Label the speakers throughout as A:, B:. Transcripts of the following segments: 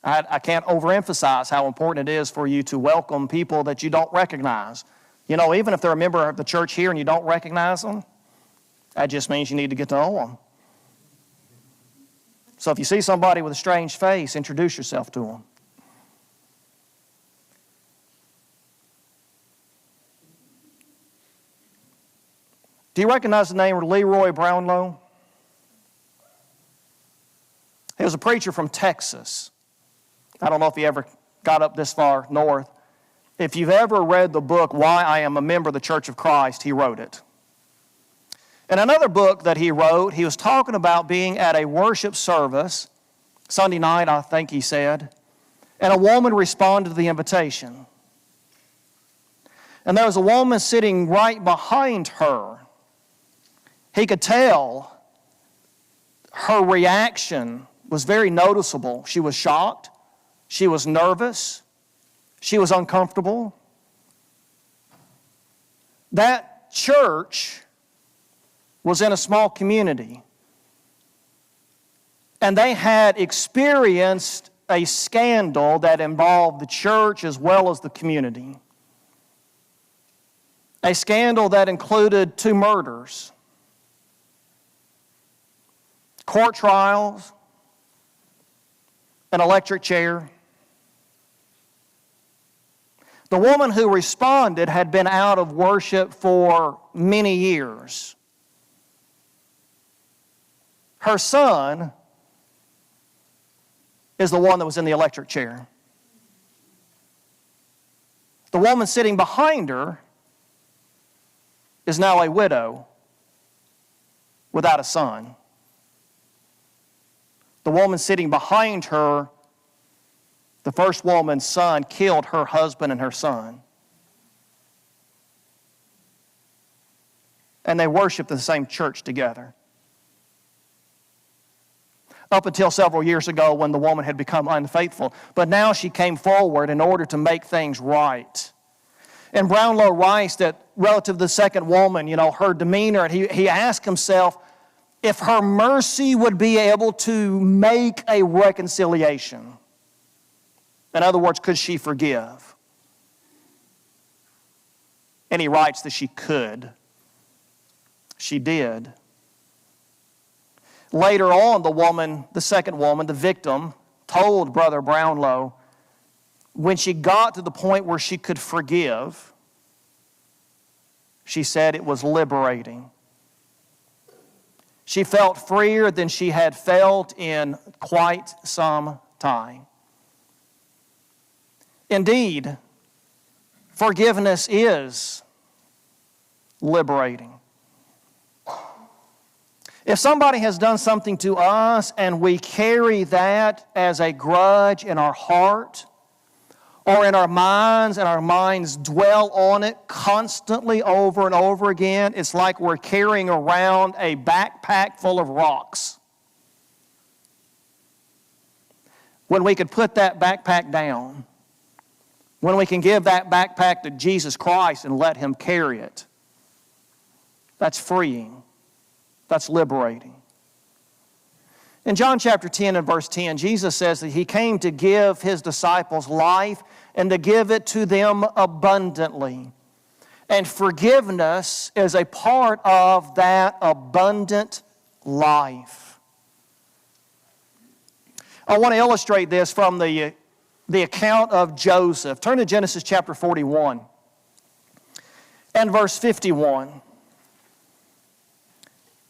A: I can't overemphasize how important it is for you to welcome people that you don't recognize. You know, even if they're a member of the church here and you don't recognize them, that just means you need to get to know them. So if you see somebody with a strange face, introduce yourself to them. Do you recognize the name Leroy Brownlow? He was a preacher from Texas. I don't know if he ever got up this far north. If you've ever read the book, Why I Am a Member of the Church of Christ, he wrote it. In another book that he wrote, he was talking about being at a worship service, Sunday night, I think he said, and a woman responded to the invitation. And there was a woman sitting right behind her. He could tell her reaction was very noticeable. She was shocked. She was nervous. She was uncomfortable. That church was in a small community. And they had experienced a scandal that involved the church as well as the community. A scandal that included 2 murders, court trials, an electric chair. The woman who responded had been out of worship for many years. Her son is the one that was in the electric chair. The woman sitting behind her is now a widow without a son. The woman sitting behind her, the first woman's son, killed her husband and her son. And they worshiped in the same church together. Up until several years ago when the woman had become unfaithful. But now she came forward in order to make things right. And Brownlow writes that relative to the second woman, her demeanor, and he asked himself if her mercy would be able to make a reconciliation. In other words, could she forgive? And he writes that she could. She did. Later on, the second woman, the victim, told Brother Brownlow when she got to the point where she could forgive, she said it was liberating. She felt freer than she had felt in quite some time. Indeed, forgiveness is liberating. If somebody has done something to us and we carry that as a grudge in our heart or in our minds, and our minds dwell on it constantly over and over again, it's like we're carrying around a backpack full of rocks. When we could put that backpack down, when we can give that backpack to Jesus Christ and let Him carry it, that's freeing. That's liberating. In John chapter 10 and verse 10, Jesus says that He came to give His disciples life and to give it to them abundantly. And forgiveness is a part of that abundant life. I want to illustrate this from the account of Joseph. Turn to Genesis chapter 41 and verse 51.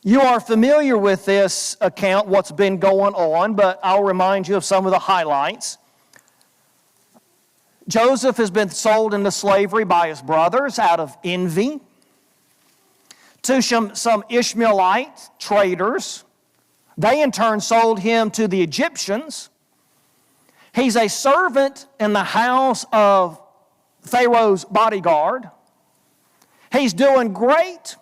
A: You are familiar with this account, what's been going on, but I'll remind you of some of the highlights. Joseph has been sold into slavery by his brothers out of envy to some Ishmaelite traders. They in turn sold him to the Egyptians. He's a servant in the house of Pharaoh's bodyguard. He's doing great.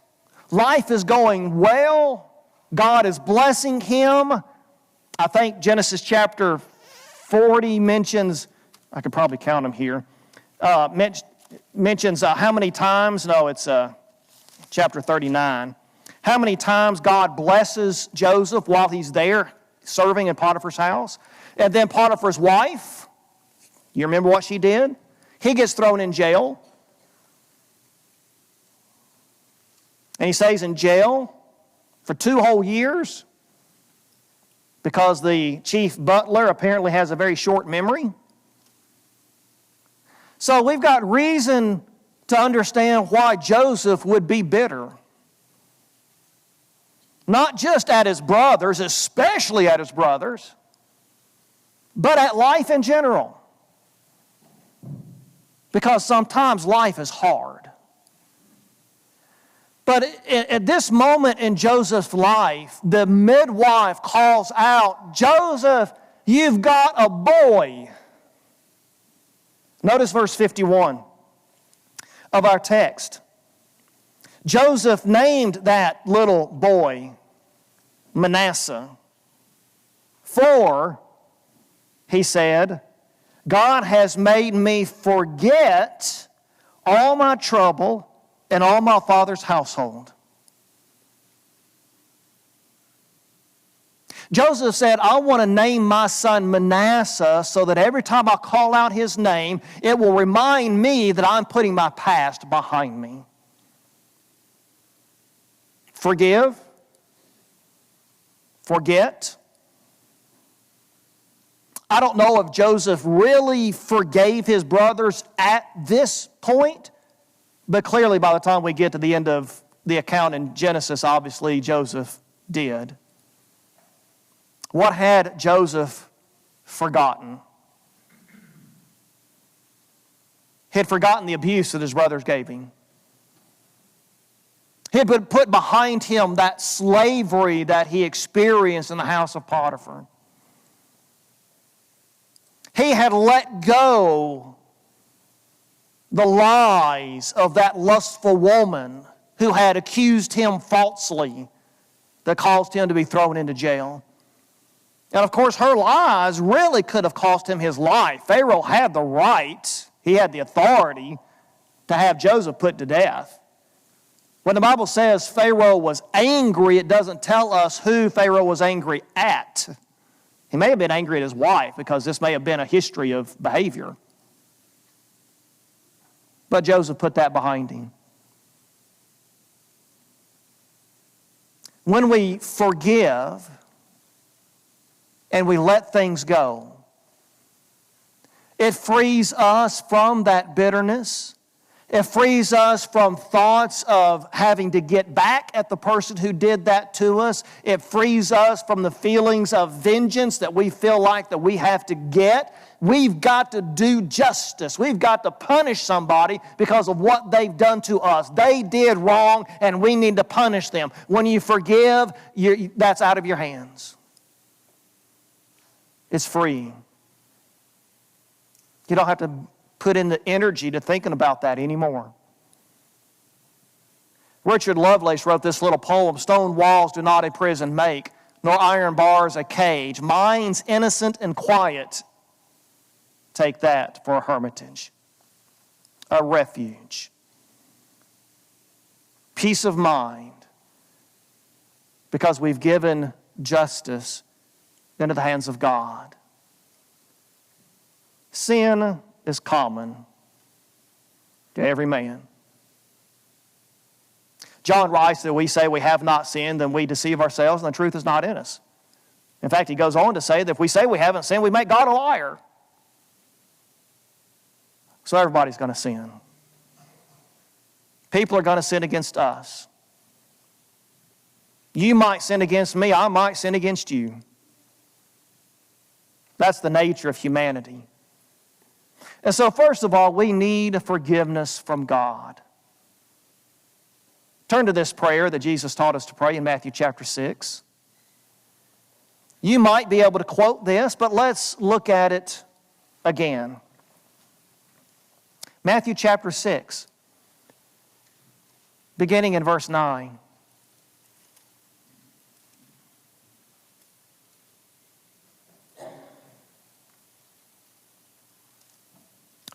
A: Life is going well. God is blessing him. I think Genesis chapter 40 mentions, I could probably count them here, mentions how many times, no, it's chapter 39, how many times God blesses Joseph while he's there serving in Potiphar's house. And then Potiphar's wife, you remember what she did? He gets thrown in jail. And he stays in jail for 2 whole years because the chief butler apparently has a very short memory. So we've got reason to understand why Joseph would be bitter. Not just at his brothers, especially at his brothers, but at life in general. Because sometimes life is hard. But at this moment in Joseph's life, the midwife calls out, "Joseph, you've got a boy." Notice verse 51 of our text. Joseph named that little boy Manasseh, for, he said, God has made me forget all my trouble and all my father's household. Joseph said, I want to name my son Manasseh so that every time I call out his name, it will remind me that I'm putting my past behind me. Forgive. Forget. I don't know if Joseph really forgave his brothers at this point, but clearly by the time we get to the end of the account in Genesis, obviously Joseph did. What had Joseph forgotten? He had forgotten the abuse that his brothers gave him. He had put behind him that slavery that he experienced in the house of Potiphar. He had let go the lies of that lustful woman who had accused him falsely that caused him to be thrown into jail. And of course, her lies really could have cost him his life. Pharaoh had the right, he had the authority to have Joseph put to death. When the Bible says Pharaoh was angry, it doesn't tell us who Pharaoh was angry at. He may have been angry at his wife because this may have been a history of behavior. But Joseph put that behind him. When we forgive and we let things go, it frees us from that bitterness. It frees us from thoughts of having to get back at the person who did that to us. It frees us from the feelings of vengeance that we feel like that we have to get. We've got to do justice. We've got to punish somebody because of what they've done to us. They did wrong and we need to punish them. When you forgive, that's out of your hands. It's free. You don't have to put in the energy to thinking about that anymore. Richard Lovelace wrote this little poem, "Stone walls do not a prison make, nor iron bars a cage. Minds innocent and quiet, take that for a hermitage, a refuge. Peace of mind, because we've given justice into the hands of God." Sin is common to every man. John writes that we say we have not sinned, then we deceive ourselves, and the truth is not in us. In fact, he goes on to say that if we say we haven't sinned, we make God a liar. So everybody's going to sin. People are going to sin against us. You might sin against me, I might sin against you. That's the nature of humanity. And so first of all, we need forgiveness from God. Turn to this prayer that Jesus taught us to pray in Matthew chapter 6. You might be able to quote this, but let's look at it again. Matthew chapter 6, beginning in verse 9.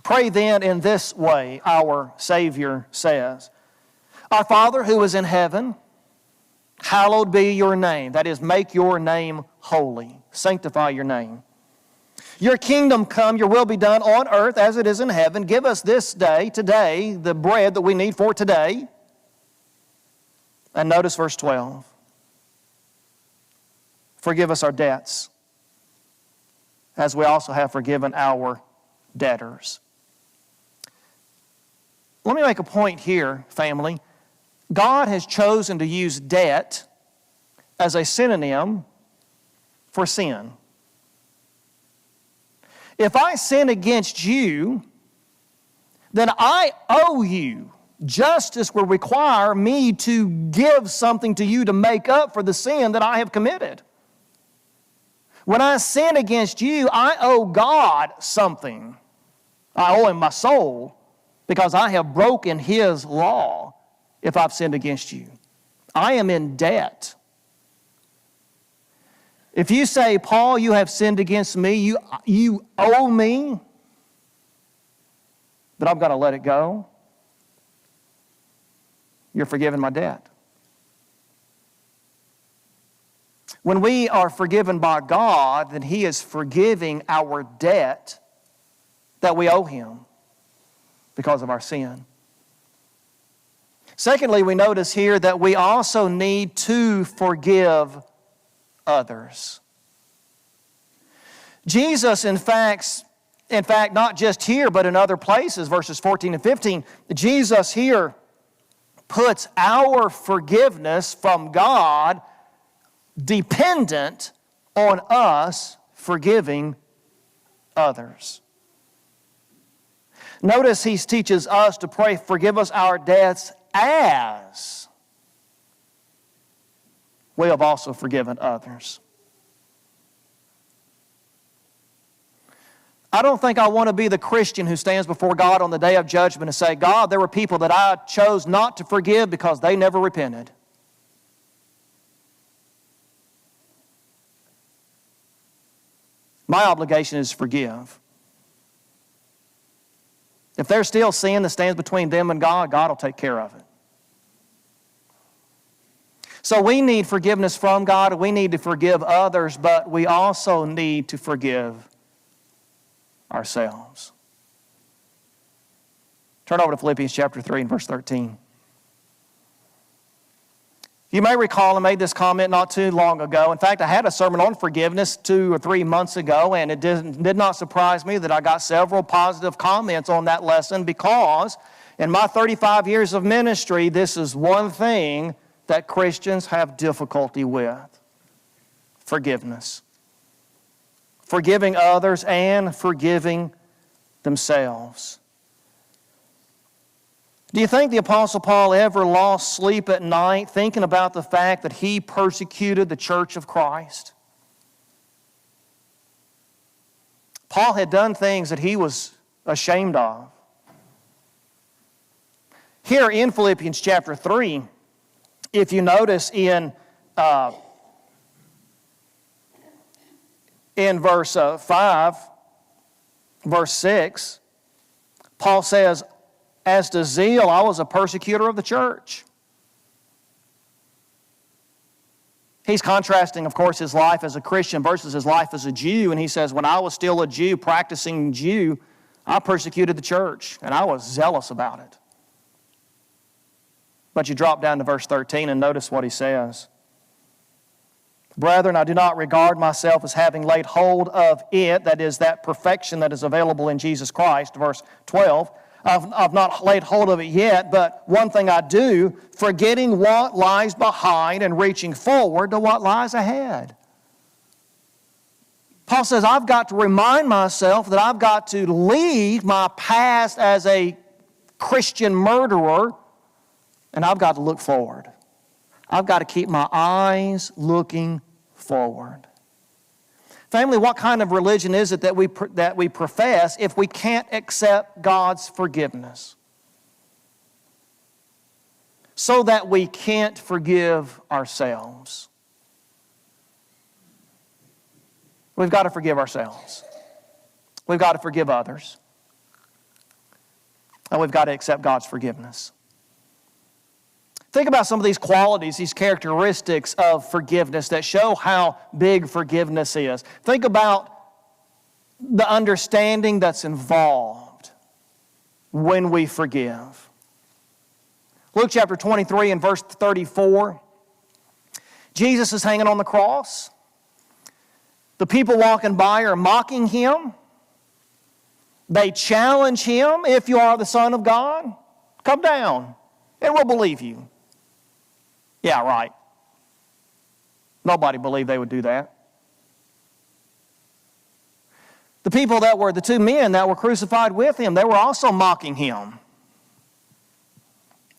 A: Pray then in this way, our Savior says, Our Father who is in heaven, hallowed be your name. That is, make your name holy. Sanctify your name. Your kingdom come, your will be done on earth as it is in heaven. Give us this day, today, the bread that we need for today. And notice verse 12. Forgive us our debts, as we also have forgiven our debtors. Let me make a point here, family. God has chosen to use debt as a synonym for sin. If I sin against you, then I owe you. Justice will require me to give something to you to make up for the sin that I have committed. When I sin against you, I owe God something. I owe Him my soul because I have broken His law if I've sinned against you. I am in debt. If you say, Paul, you have sinned against me, you owe me, but I've got to let it go, you're forgiving my debt. When we are forgiven by God, then He is forgiving our debt that we owe Him because of our sin. Secondly, we notice here that we also need to forgive others. Jesus, in fact, not just here, but in other places, verses 14 and 15, Jesus here puts our forgiveness from God dependent on us forgiving others. Notice He teaches us to pray, forgive us our debts as we have also forgiven others. I don't think I want to be the Christian who stands before God on the day of judgment and say, God, there were people that I chose not to forgive because they never repented. My obligation is to forgive. If there's still sin that stands between them and God, God will take care of it. So we need forgiveness from God, we need to forgive others, but we also need to forgive ourselves. Turn over to Philippians chapter 3 and verse 13. You may recall I made this comment not too long ago. In fact, I had a sermon on forgiveness 2 or 3 months ago, and it did not surprise me that I got several positive comments on that lesson because in my 35 years of ministry, this is one thing that Christians have difficulty with: forgiveness. Forgiving others and forgiving themselves. Do you think the Apostle Paul ever lost sleep at night thinking about the fact that he persecuted the church of Christ? Paul had done things that he was ashamed of. Here in Philippians chapter 3, if you notice in verse 5, verse 6, Paul says, as to zeal, I was a persecutor of the church. He's contrasting, of course, his life as a Christian versus his life as a Jew. And he says, when I was still a Jew, practicing Jew, I persecuted the church, and I was zealous about it. But you drop down to verse 13 and notice what he says. Brethren, I do not regard myself as having laid hold of it, that is, that perfection that is available in Jesus Christ. Verse 12, I've not laid hold of it yet, but one thing I do, forgetting what lies behind and reaching forward to what lies ahead. Paul says, I've got to remind myself that I've got to leave my past as a Christian murderer, and I've got to look forward. I've got to keep my eyes looking forward. Family, what kind of religion is it that we profess if we can't accept God's forgiveness? So that we can't forgive ourselves. We've got to forgive ourselves. We've got to forgive others. And we've got to accept God's forgiveness. Think about some of these qualities, these characteristics of forgiveness that show how big forgiveness is. Think about the understanding that's involved when we forgive. Luke chapter 23 and verse 34. Jesus is hanging on the cross. The people walking by are mocking him. They challenge him, if you are the Son of God, come down and we'll believe you. Yeah, right. Nobody believed they would do that. The people that were, the two men that were crucified with him, they were also mocking him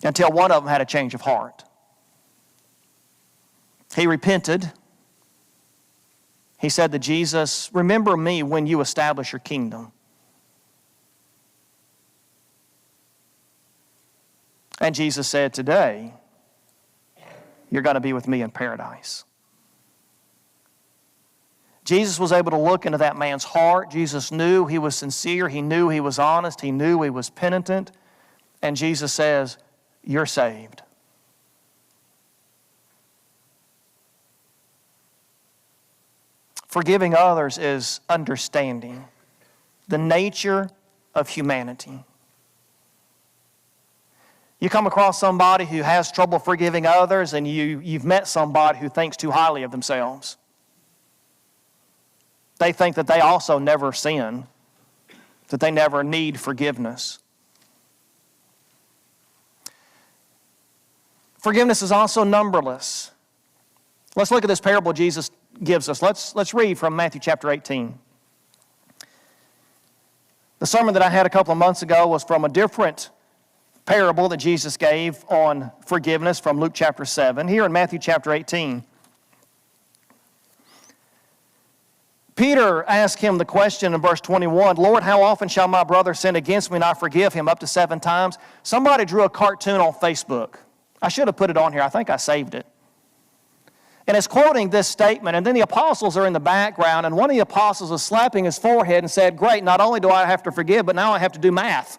A: until one of them had a change of heart. He repented. He said to Jesus, remember me when you establish your kingdom. And Jesus said, today, you're going to be with me in paradise. Jesus was able to look into that man's heart. Jesus knew he was sincere. He knew he was honest. He knew he was penitent. And Jesus says, you're saved. Forgiving others is understanding the nature of humanity. You come across somebody who has trouble forgiving others, and you've met somebody who thinks too highly of themselves. They think that they also never sin, that they never need forgiveness. Forgiveness is also numberless. Let's look at this parable Jesus gives us. Let's read from Matthew chapter 18. The sermon that I had a couple of months ago was from a different parable that Jesus gave on forgiveness from Luke chapter 7. Here in Matthew chapter 18, Peter asked him the question in verse 21, Lord, how often shall my brother sin against me and I forgive him? Up to 7 times. Somebody drew a cartoon on Facebook. I should have put it on here. I think I saved it. And it's quoting this statement, and then the apostles are in the background, and one of the apostles is slapping his forehead and said, great, not only do I have to forgive, but now I have to do math.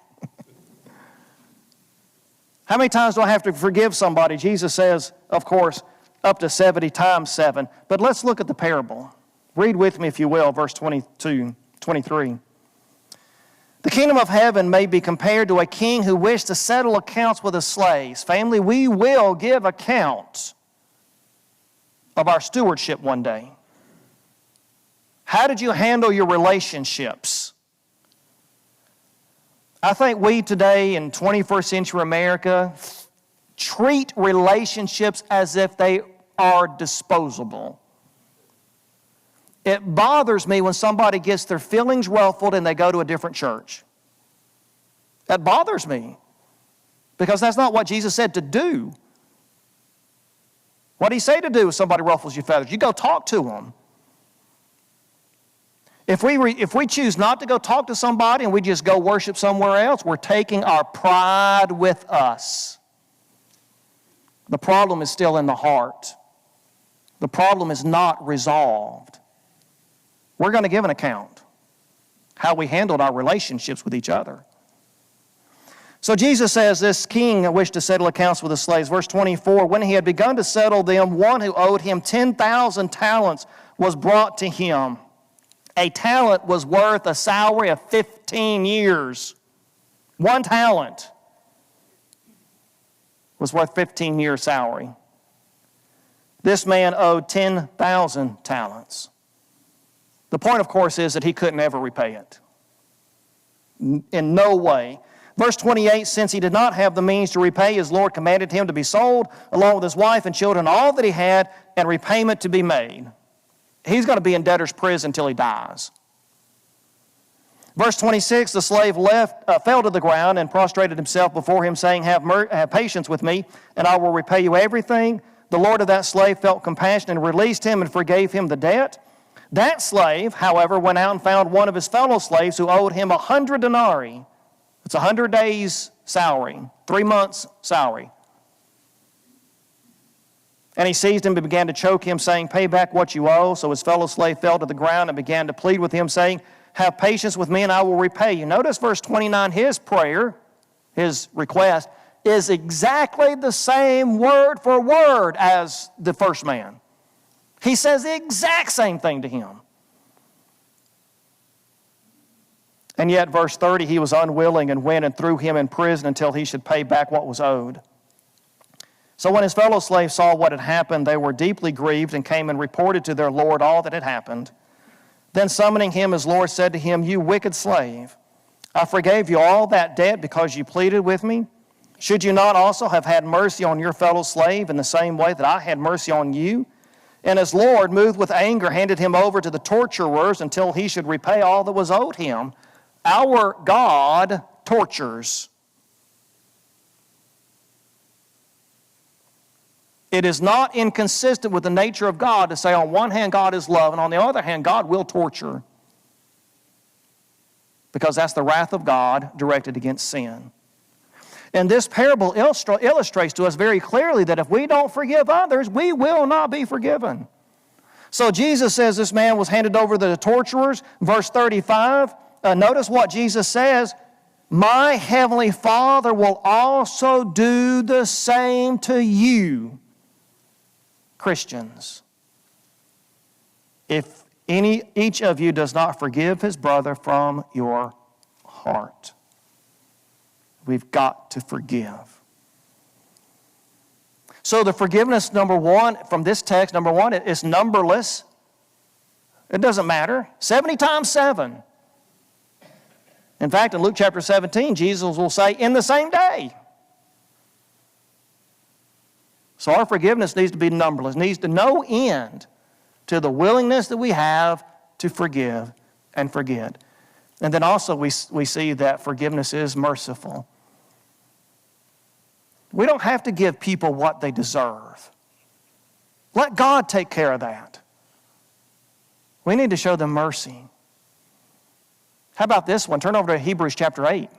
A: How many times do I have to forgive somebody? Jesus says, of course, up to 70 times 7. But let's look at the parable. Read with me, if you will, verse 22, 23. The kingdom of heaven may be compared to a king who wished to settle accounts with his slaves. Family, we will give account of our stewardship one day. How did you handle your relationships? I think we today in 21st century America treat relationships as if they are disposable. It bothers me when somebody gets their feelings ruffled and they go to a different church. That bothers me because that's not what Jesus said to do. What did he say to do if somebody ruffles your feathers? You go talk to them. If we choose not to go talk to somebody and we just go worship somewhere else, we're taking our pride with us. The problem is still in the heart. The problem is not resolved. We're going to give an account how we handled our relationships with each other. So Jesus says this king wished to settle accounts with his slaves. Verse 24, when he had begun to settle them, one who owed him 10,000 talents was brought to him. A talent was worth a salary of 15 years. 1 talent was worth 15 years' salary. This man owed 10,000 talents. The point, of course, is that he couldn't ever repay it. In no way. Verse 28, since he did not have the means to repay, his Lord commanded him to be sold, along with his wife and children, all that he had, and repayment to be made. He's going to be in debtor's prison until he dies. Verse 26, the slave fell to the ground and prostrated himself before him, saying, have patience with me, and I will repay you everything. The Lord of that slave felt compassion and released him and forgave him the debt. That slave, however, went out and found one of his fellow slaves who owed him 100 denarii. It's 100 days' salary, 3 months' salary. And he seized him and began to choke him, saying, pay back what you owe. So his fellow slave fell to the ground and began to plead with him, saying, have patience with me and I will repay you. Notice verse 29, his prayer, his request, is exactly the same word for word as the first man. He says the exact same thing to him. And yet, verse 30, he was unwilling and went and threw him in prison until he should pay back what was owed. So when his fellow slaves saw what had happened, they were deeply grieved and came and reported to their Lord all that had happened. Then summoning him, his Lord said to him, "You wicked slave, I forgave you all that debt because you pleaded with me. Should you not also have had mercy on your fellow slave in the same way that I had mercy on you?" And his Lord, moved with anger, handed him over to the torturers until he should repay all that was owed him. Our God tortures. It is not inconsistent with the nature of God to say on one hand God is love and on the other hand God will torture. Because that's the wrath of God directed against sin. And this parable illustrates to us very clearly that if we don't forgive others, we will not be forgiven. So Jesus says this man was handed over to the torturers. Verse 35, notice what Jesus says, "My heavenly Father will also do the same to you." Christians, if each of you does not forgive his brother from your heart, we've got to forgive. So the forgiveness, number one, from this text, number one, it's numberless. It doesn't matter. 70 times 7. In fact, in Luke chapter 17, Jesus will say, "in the same day." So our forgiveness needs to be numberless, needs to no end to the willingness that we have to forgive and forget. And then also we see that forgiveness is merciful. We don't have to give people what they deserve. Let God take care of that. We need to show them mercy. How about this one? Turn over to Hebrews chapter 8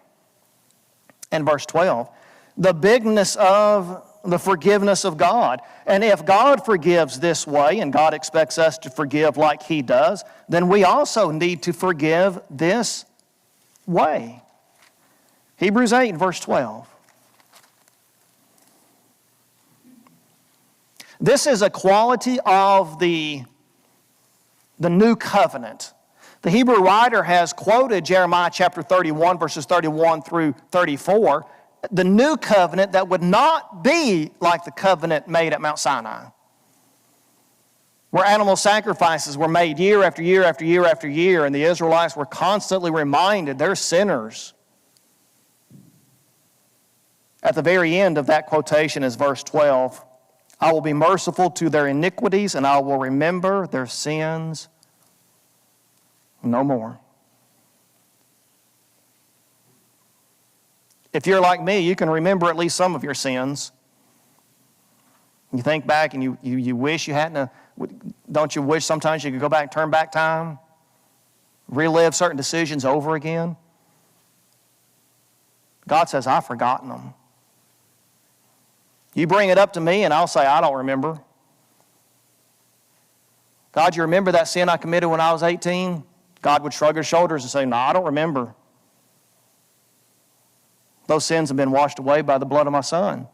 A: and verse 12. The bigness of the forgiveness of God. And if God forgives this way, and God expects us to forgive like He does, then we also need to forgive this way. Hebrews 8 and verse 12. This is a quality of the new covenant. The Hebrew writer has quoted Jeremiah chapter 31, verses 31 through 34, the new covenant that would not be like the covenant made at Mount Sinai, where animal sacrifices were made year after year after year after year, and the Israelites were constantly reminded they're sinners. At the very end of that quotation is verse 12. "I will be merciful to their iniquities, and I will remember their sins no more." If you're like me, you can remember at least some of your sins. You think back and you wish you hadn't. Don't you wish sometimes you could go back, turn back time, relive certain decisions over again? God says, "I've forgotten them." You bring it up to me and I'll say, "I don't remember." "God, you remember that sin I committed when I was 18? God would shrug his shoulders and say, "No, I don't remember. Those sins have been washed away by the blood of my Son.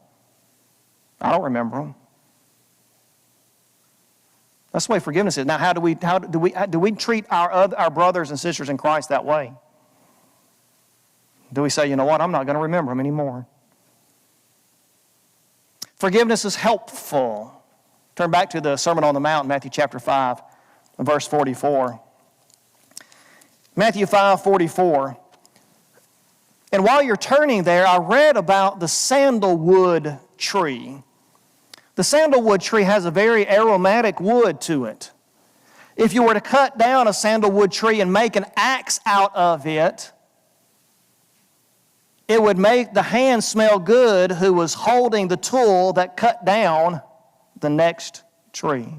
A: I don't remember them." That's the way forgiveness is. Now, how do we treat our brothers and sisters in Christ that way? Do we say, "You know what, I'm not going to remember them anymore"? Forgiveness is helpful. Turn back to the Sermon on the Mount, Matthew chapter 5, verse 44. Matthew 5:44. And while you're turning there, I read about the sandalwood tree. The sandalwood tree has a very aromatic wood to it. If you were to cut down a sandalwood tree and make an axe out of it, it would make the hand smell good who was holding the tool that cut down the next tree.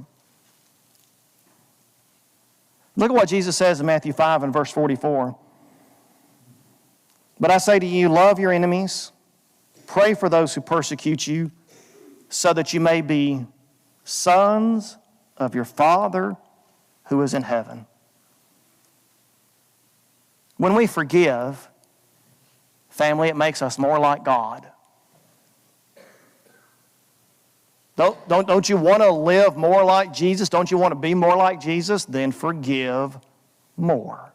A: Look at what Jesus says in Matthew 5 and verse 44. "But I say to you, love your enemies, pray for those who persecute you, so that you may be sons of your Father who is in heaven." When we forgive, family, it makes us more like God. Don't you want to live more like Jesus? Don't you want to be more like Jesus? Then forgive more.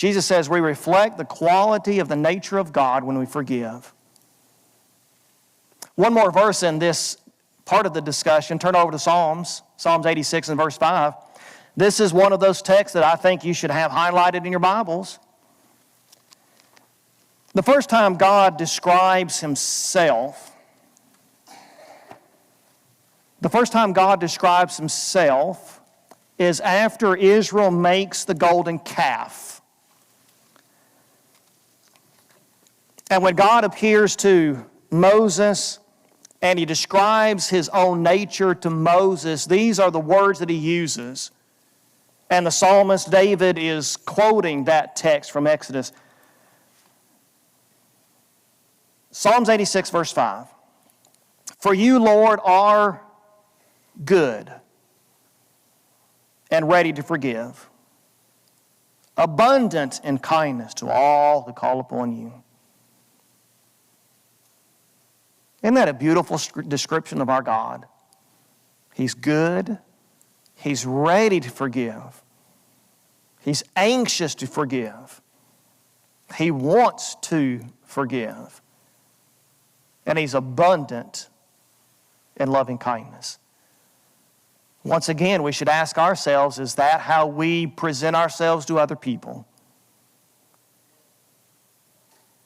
A: Jesus says we reflect the quality of the nature of God when we forgive. One more verse in this part of the discussion. Turn over to Psalms 86 and verse 5. This is one of those texts that I think you should have highlighted in your Bibles. The first time God describes Himself, is after Israel makes the golden calf. And when God appears to Moses and He describes His own nature to Moses, these are the words that He uses. And the psalmist David is quoting that text from Exodus. Psalms 86, verse 5. For you, Lord, are good and ready to forgive, abundant in kindness to all who call upon you. Isn't that a beautiful description of our God? He's good. He's ready to forgive. He's anxious to forgive. He wants to forgive. And He's abundant in loving kindness. Once again, we should ask ourselves, is that how we present ourselves to other people?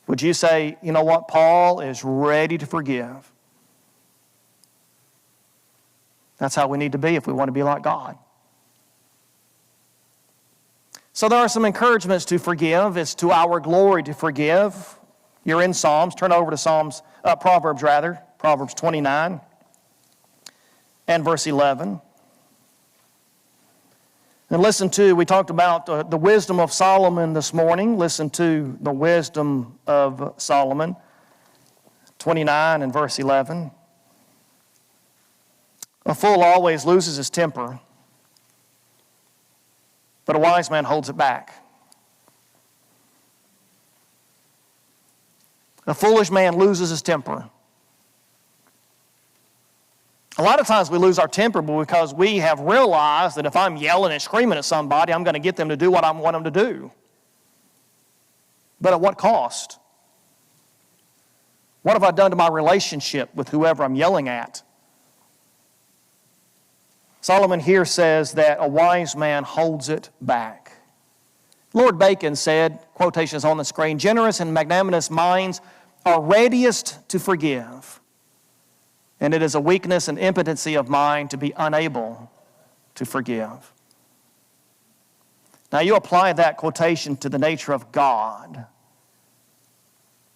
A: Would you say, you know what, Paul is ready to forgive? That's how we need to be if we want to be like God. So there are some encouragements to forgive. It's to our glory to forgive. You're in Psalms. Turn over to Proverbs 29 and verse 11. And we talked about the wisdom of Solomon this morning. Listen to the wisdom of Solomon, 29 and verse 11. A fool always loses his temper, but a wise man holds it back. A foolish man loses his temper. A lot of times we lose our temper because we have realized that if I'm yelling and screaming at somebody, I'm going to get them to do what I want them to do. But at what cost? What have I done to my relationship with whoever I'm yelling at? Solomon here says that a wise man holds it back. Lord Bacon said, quotations on the screen, generous and magnanimous minds are readiest to forgive. And it is a weakness and impotency of mind to be unable to forgive. Now you apply that quotation to the nature of God.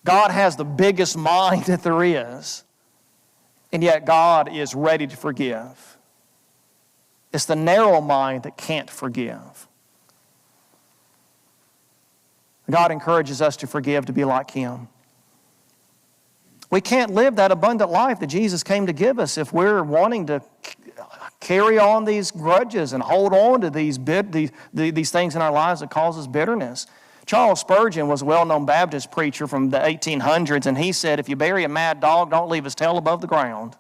A: God has the biggest mind that there is, and yet God is ready to forgive. It's the narrow mind that can't forgive. God encourages us to forgive, to be like Him. We can't live that abundant life that Jesus came to give us if we're wanting to carry on these grudges and hold on to these things in our lives that causes bitterness. Charles Spurgeon was a well-known Baptist preacher from the 1800s, and he said, if you bury a mad dog, don't leave his tail above the ground.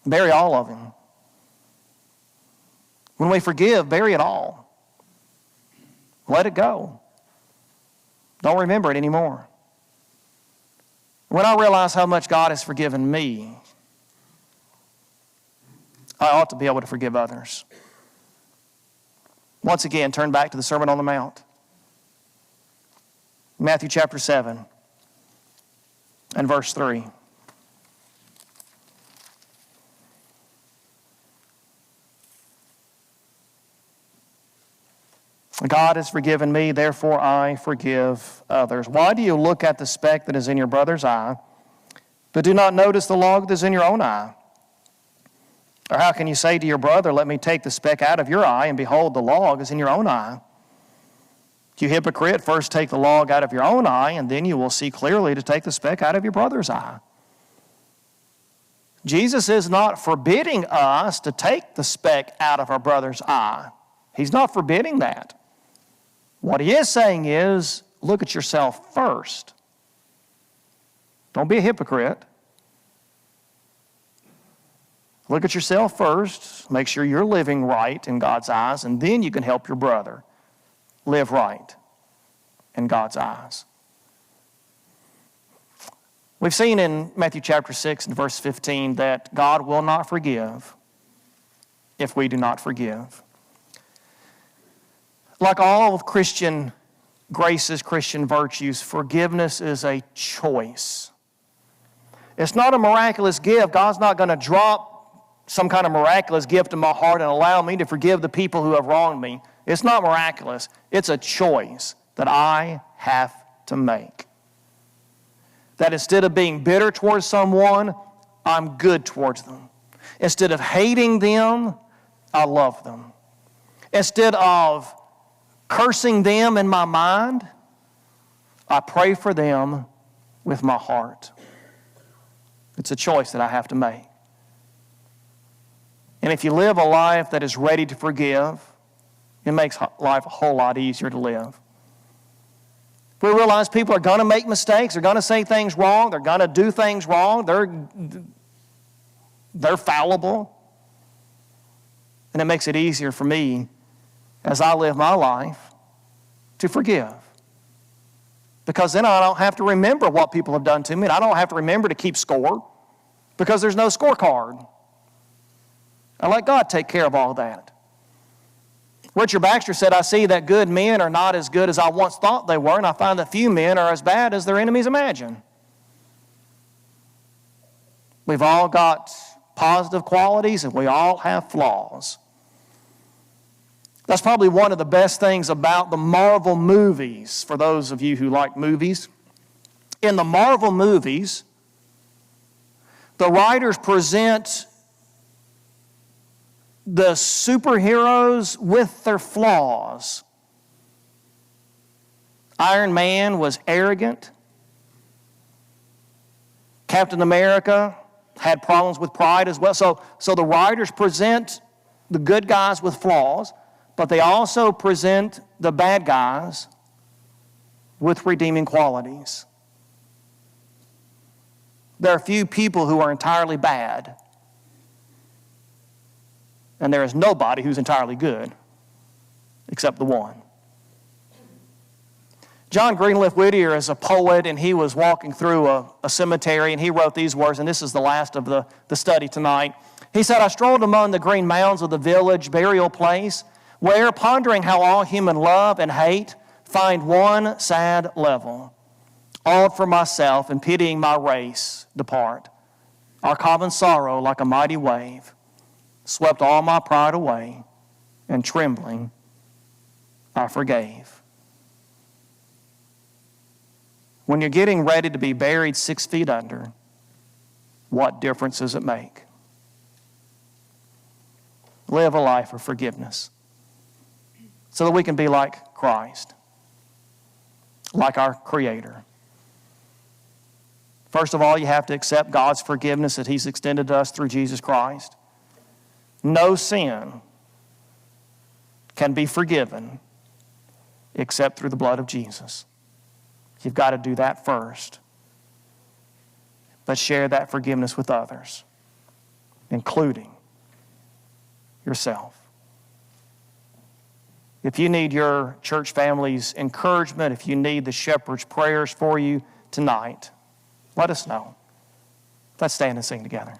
A: Bury all of him. When we forgive, bury it all. Let it go. Don't remember it anymore. When I realize how much God has forgiven me, I ought to be able to forgive others. Once again, turn back to the Sermon on the Mount. Matthew chapter 7 and verse 3. God has forgiven me, therefore I forgive others. Why do you look at the speck that is in your brother's eye, but do not notice the log that is in your own eye? Or how can you say to your brother, let me take the speck out of your eye, and behold, the log is in your own eye? You hypocrite, first take the log out of your own eye, and then you will see clearly to take the speck out of your brother's eye. Jesus is not forbidding us to take the speck out of our brother's eye. He's not forbidding that. What He is saying is, look at yourself first. Don't be a hypocrite. Look at yourself first. Make sure you're living right in God's eyes, and then you can help your brother. live right in God's eyes. We've seen in Matthew chapter 6 and verse 15 that God will not forgive if we do not forgive. Like all of Christian graces, Christian virtues, forgiveness is a choice. It's not a miraculous gift. God's not going to drop some kind of miraculous gift in my heart and allow me to forgive the people who have wronged me. It's not miraculous. It's a choice that I have to make. That instead of being bitter towards someone, I'm good towards them. Instead of hating them, I love them. Instead of cursing them in my mind, I pray for them with my heart. It's a choice that I have to make. And if you live a life that is ready to forgive, it makes life a whole lot easier to live. We realize people are going to make mistakes. They're going to say things wrong. They're going to do things wrong. They're fallible. And it makes it easier for me as I live my life to forgive. Because then I don't have to remember what people have done to me. And I don't have to remember to keep score because there's no scorecard. I let God take care of all that. Richard Baxter said, I see that good men are not as good as I once thought they were, and I find that few men are as bad as their enemies imagine. We've all got positive qualities, and we all have flaws. That's probably one of the best things about the Marvel movies, for those of you who like movies. In the Marvel movies, the writers present the superheroes with their flaws. Iron Man was arrogant. Captain America had problems with pride as well. So the writers present the good guys with flaws, but they also present the bad guys with redeeming qualities. There are few people who are entirely bad, and there is nobody who's entirely good except the one. John Greenleaf Whittier is a poet, and he was walking through a cemetery, and he wrote these words, and this is the last of the study tonight. He said, I strolled among the green mounds of the village burial place, where, pondering how all human love and hate find one sad level, awed for myself and pitying my race depart. Our common sorrow, like a mighty wave, swept all my pride away, and trembling, I forgave. When you're getting ready to be buried 6 feet under, what difference does it make? Live a life of forgiveness so that we can be like Christ, like our Creator. First of all, you have to accept God's forgiveness that He's extended to us through Jesus Christ. No sin can be forgiven except through the blood of Jesus. You've got to do that first. But share that forgiveness with others, including yourself. If you need your church family's encouragement, if you need the shepherd's prayers for you tonight, let us know. Let's stand and sing together.